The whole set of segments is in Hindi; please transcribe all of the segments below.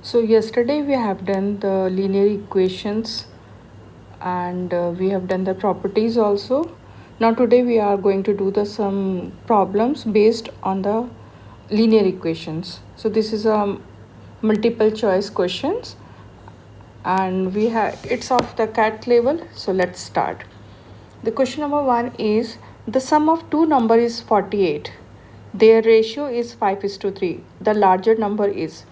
So yesterday we have done the linear equations and we have done the properties also. Now today we are going to do the some problems based on the linear equations. So this is a multiple choice questions and we have it's of the CAT level. So let's start. The question number 1 is the sum of two number is 48. Their ratio is 5:3. The larger number is.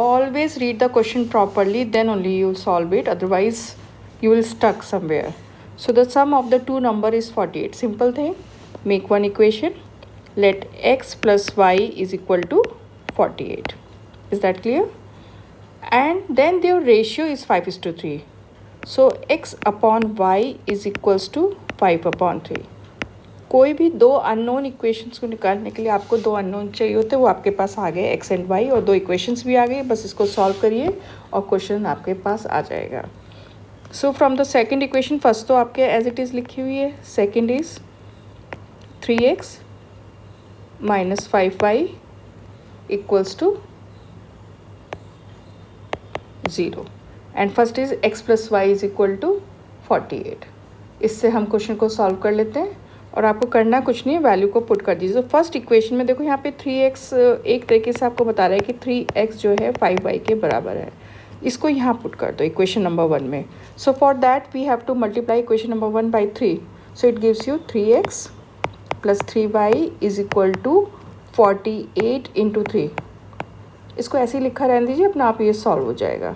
Always read the question properly, then only you will solve it, otherwise you will stuck somewhere. So the sum of the two number is 48. Simple thing. Make one equation. Let x plus y is equal to 48. Is that clear? And then their ratio is 5:3. So x upon y is equals to 5/3. कोई भी दो अननोन इक्वेशंस को निकालने के लिए आपको दो अननोन चाहिए होते हैं, वो आपके पास आ गए एक्स एंड वाई, और दो इक्वेशंस भी आ गई. बस इसको सॉल्व करिए और क्वेश्चन आपके पास आ जाएगा. So from the second equation, first तो आपके एज इट इज़ लिखी हुई है. Second is 3x minus 5y equals to 0 and first is x plus Y is equal to 48. इससे हम क्वेश्चन को सॉल्व कर लेते हैं और आपको करना कुछ नहीं है, वैल्यू को पुट कर दीजिए. तो फर्स्ट इक्वेशन में देखो यहाँ पे 3x एक तरीके से आपको बता रहा है कि 3x जो है 5y के बराबर है. इसको यहाँ पुट कर दो इक्वेशन नंबर 1 में. So for that we have to multiply equation number 1 by 3. So it gives you 3x plus 3y is equal to 48 into 3. इसको ऐसे ही लिखा रहने दीजिए, अपना आप ये सॉल्व हो जाएगा.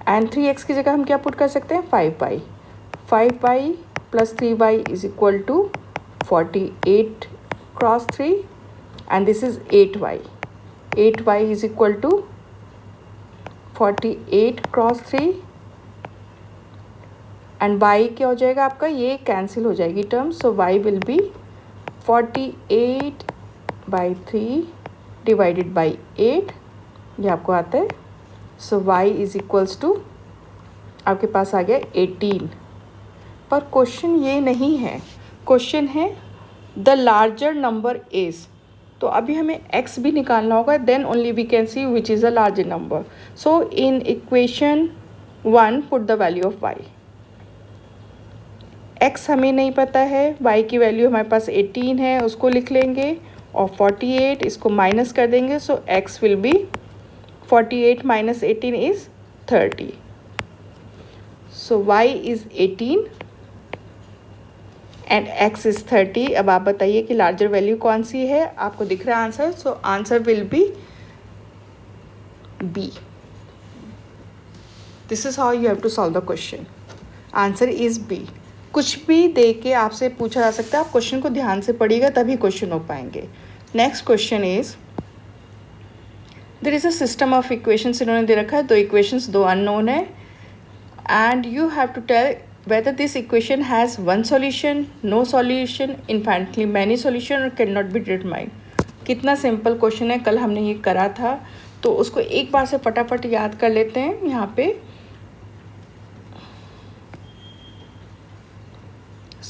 एंड 3x की जगह हम क्या पुट कर सकते हैं, 5y plus 3y is equal to 48 cross 3 and this is 8y. 8y is equal to 48 cross 3 and y क्या हो जाएगा आपका, ये कैंसिल हो जाएगी term. So y will be 48/3 divided by 8. ये आपको आता है. सो y इज इक्वल्स टू आपके पास आ गया 18. पर क्वेश्चन ये नहीं है, क्वेश्चन है द लार्जर नंबर इज. तो अभी हमें x भी निकालना होगा, then only we can see which is the larger number. So in equation 1 put the value of y. x हमें नहीं पता है, y की वैल्यू हमारे पास 18 है, उसको लिख लेंगे और 48 इसको माइनस कर देंगे. सो x will B 48 minus 18 is 30. So y is 18 and x is 30. अब आप बताइए कि लार्जर वैल्यू कौन सी है. आपको दिख रहा है answer. So answer will be B. This is how you have to solve the question. Answer is B. कुछ भी दे के आपसे पूछा जा सकता है, आप क्वेश्चन को ध्यान से पढ़िएगा तभी क्वेश्चन हो पाएंगे. Next question is there is a system of equations. इन्होंने दे रखा है दो इक्वेशंस, दो अननोन है, and you have to tell whether this equation has one solution, no solution, infinitely many solution or cannot be determined. कितना सिंपल क्वेश्चन है, कल हमने ये करा था, तो उसको एक बार से फटाफट याद कर लेते हैं. यहाँ पे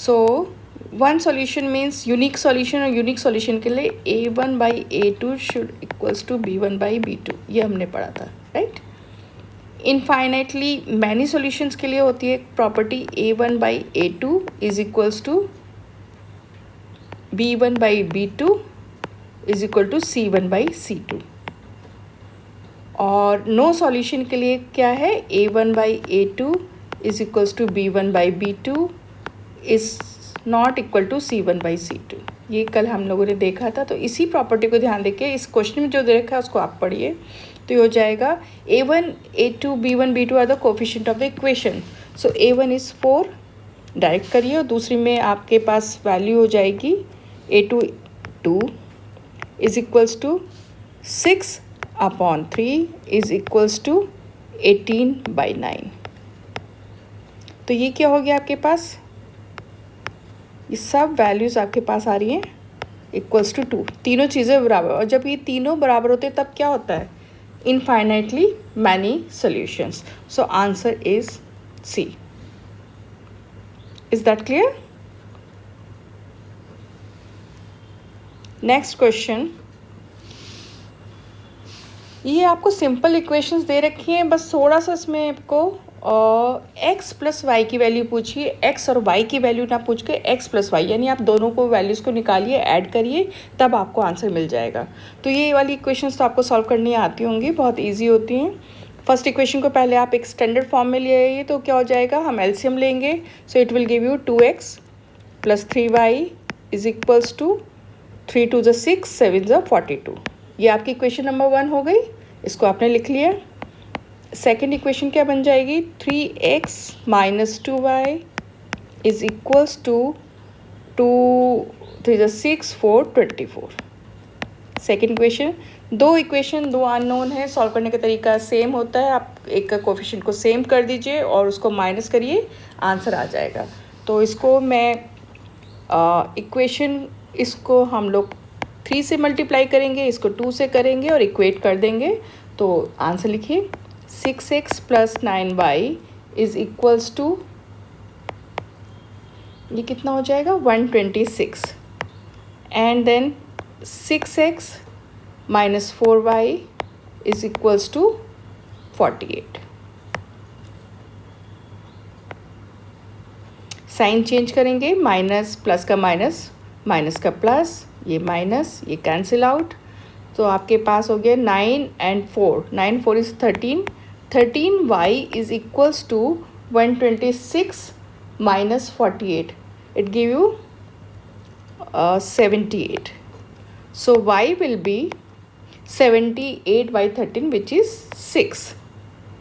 so one solution means unique solution, और यूनिक सॉल्यूशन के लिए a1/a2 should equals to b1/b2. ये हमने पढ़ा था, राइट. इनफाइनाइटली मैनी सॉल्यूशंस के लिए होती है property a1/a2 is equals to b1/b2 is equal to c1/c2. और नो सॉल्यूशन के लिए क्या है, a1/a2 is equals to b1/b2 is not equal to c1/c2. ये कल हम लोगों ने देखा था. तो इसी प्रॉपर्टी को ध्यान देके इस क्वेश्चन में जो दे रखा है उसको आप पढ़िए. तो ये हो जाएगा a1 a2 b1 b2 are the coefficient of the equation. So a1 is 4 direct करिए, और दूसरी में आपके पास वैल्यू हो जाएगी a2 2 is equals to 6/3 is equals to 18/9. तो ये क्या हो गया आपके पास, ये सब वैल्यूज़ आपके पास आ रही हैं इक्वल्स टू 2. तीनों चीज़ें बराबर, और जब ये तीनों बराबर होते हैं तब क्या होता है, infinitely many solutions. So answer is C. Is that clear? Next question. ये आपको सिंपल इक्वेशंस दे रखी हैं, बस थोड़ा सा इसमें आपको x प्लस वाई की वैल्यू पूछिए, x और y की वैल्यू ना पूछ के x प्लस वाई, यानी आप दोनों को वैल्यूज़ को निकालिए, ऐड करिए, तब आपको आंसर मिल जाएगा। तो ये वाली इक्वेशंस तो आपको सॉल्व करनी आती होंगी, बहुत ईजी होती हैं। फर्स्ट इक्वेशन को पहले आप एक स्टैंडर्ड फॉर्म में ले आइए, तो क्या हो जाएगा, हम एलसीएम लेंगे, so it will give you 2x plus 3y is equals to 3 2 6 7 42। ये आपकी इक्वेशन नंबर 1 हो गई, इसको आपने लिख लिया। सेकेंड इक्वेशन क्या बन जाएगी, 3x minus 2y is equals to 2 3 6 4 24। Second equation, दो इक्वेशन दो अननोन है, सॉल्व करने का तरीका सेम होता है, आप एक का कोफिशिएंट को सेम कर दीजिए और उसको माइनस करिए, आंसर आ जाएगा। तो इसको मैं इक्वेशन इसको हम लोग 3 से मल्टीप्लाई करेंगे, इसको 2 से करेंगे और इक्वेट कर देंगे। तो आंसर लिखिए, 6x plus 9y is equals to, ये कितना हो जाएगा, 126, and then 6x minus 4y is equals to 48। Sign change करेंगे, माइनस प्लस का माइनस, माइनस का प्लस, ये माइनस ये कैंसिल आउट, तो आपके पास हो गया 9 and 4, 9 4 is 13, 13y is equals to 126 minus 48, it give you 78। So y will be 78 by 13 which is 6,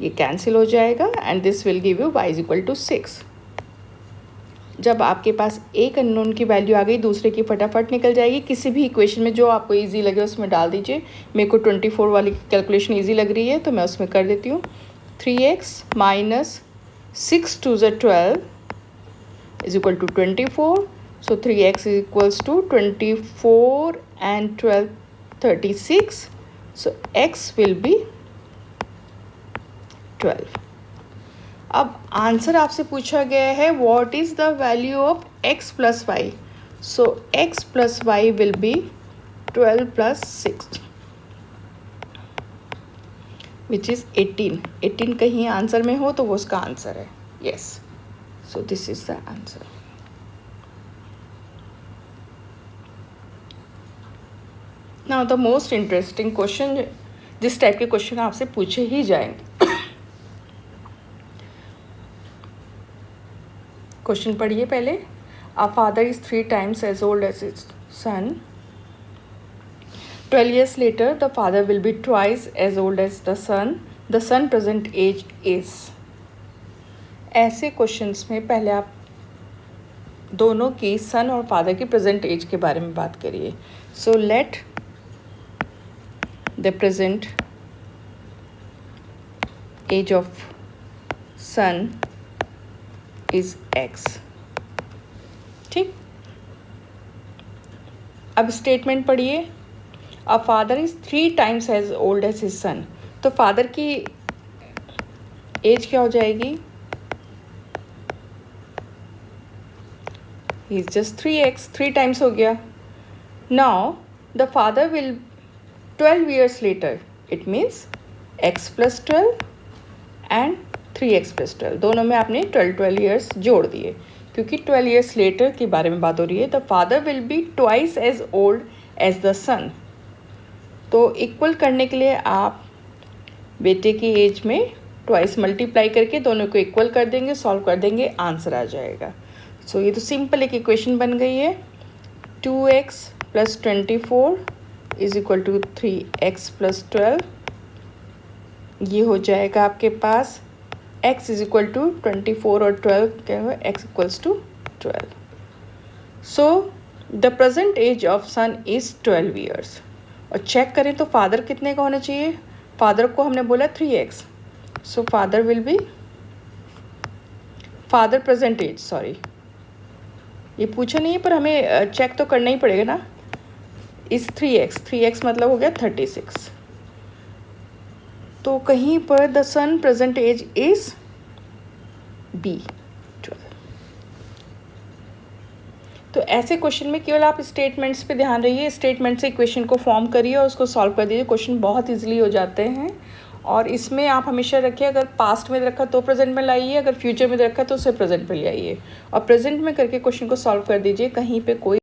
ये कैंसिल हो जाएगा and this will give you y is equal to 6। जब आपके पास एक अननोन की वैल्यू आ गई, दूसरे की फटाफट निकल जाएगी। किसी भी इक्वेशन में जो आपको इजी लगे उसमें डाल दीजिए। मेरे को 24 वाली कैलकुलेशन इजी लग रही है तो मैं उसमें कर देती हूँ। 3x minus 6 2 12 is equal to 24, so 3x is equals to 24 and 12 36, so x will be 12। अब आंसर आपसे पूछा गया है what is the value of x plus y, so x plus y will be 12 plus 6 which is 18। 18 कहीं आंसर में हो तो वो उसका आंसर है, yes, so this is the answer. Now the most interesting question, जिस टाइप के क्वेश्चन आपसे पूछे ही जाएंगे। क्वेश्चन पढ़िए पहले। अ father is 3 times as old as his son. 12 years later, the father will be twice as old as the son. The son present age is. ऐसे क्वेश्चंस में पहले आप दोनों की, सन और फादर की प्रेजेंट एज के बारे में बात करिए। So let the present age of son is x, ठीक। अब स्टेटमेंट पढ़िए। A father is 3 times as old as his son, तो फादर की एज क्या हो जाएगी, he is just 3x, 3 times हो गया। Now the father will 12 years later, it means x plus 12 and 3x plus 12, दोनों में आपने 12 years जोड़ दिए, क्योंकि 12 years later के बारे में बात हो रही है। The father will be twice as old as the son, तो इक्वल करने के लिए आप बेटे की एज में ट्वाइस मल्टीप्लाई करके दोनों को इक्वल कर देंगे, सॉल्व कर देंगे, आंसर आ जाएगा। सो ये तो सिंपल एक इक्वेशन बन गई है। 2x plus 24 is equal to 3x plus 12, ये हो जाएगा आपके पास x इज इक्वल टू 24 और 12 क्या हुआ, x equals to 12। So the present age of son is 12 years। और चेक करें तो फादर कितने का होना चाहिए, फादर को हमने बोला 3x, so father will be, father present age, sorry ये पूछा नहीं है पर हमें चेक तो करना ही पड़ेगा ना, इस 3x, 3x मतलब हो गया 36, तो कहीं पर the son present age is B 12। तो ऐसे क्वेश्चन में केवल आप स्टेटमेंट्स पे ध्यान रहिए, स्टेटमेंट से इक्वेशन को फॉर्म करिए और उसको सॉल्व कर दीजिए, क्वेश्चन बहुत ईजिली हो जाते हैं। और इसमें आप हमेशा रखिए, अगर पास्ट में रखा तो प्रेजेंट में लाइए, अगर फ्यूचर में रखा तो उसे प्रेजेंट में ले आइए और प्रेजेंट में करके क्वेश्चन को सॉल्व कर दीजिए। कहीं पे कोई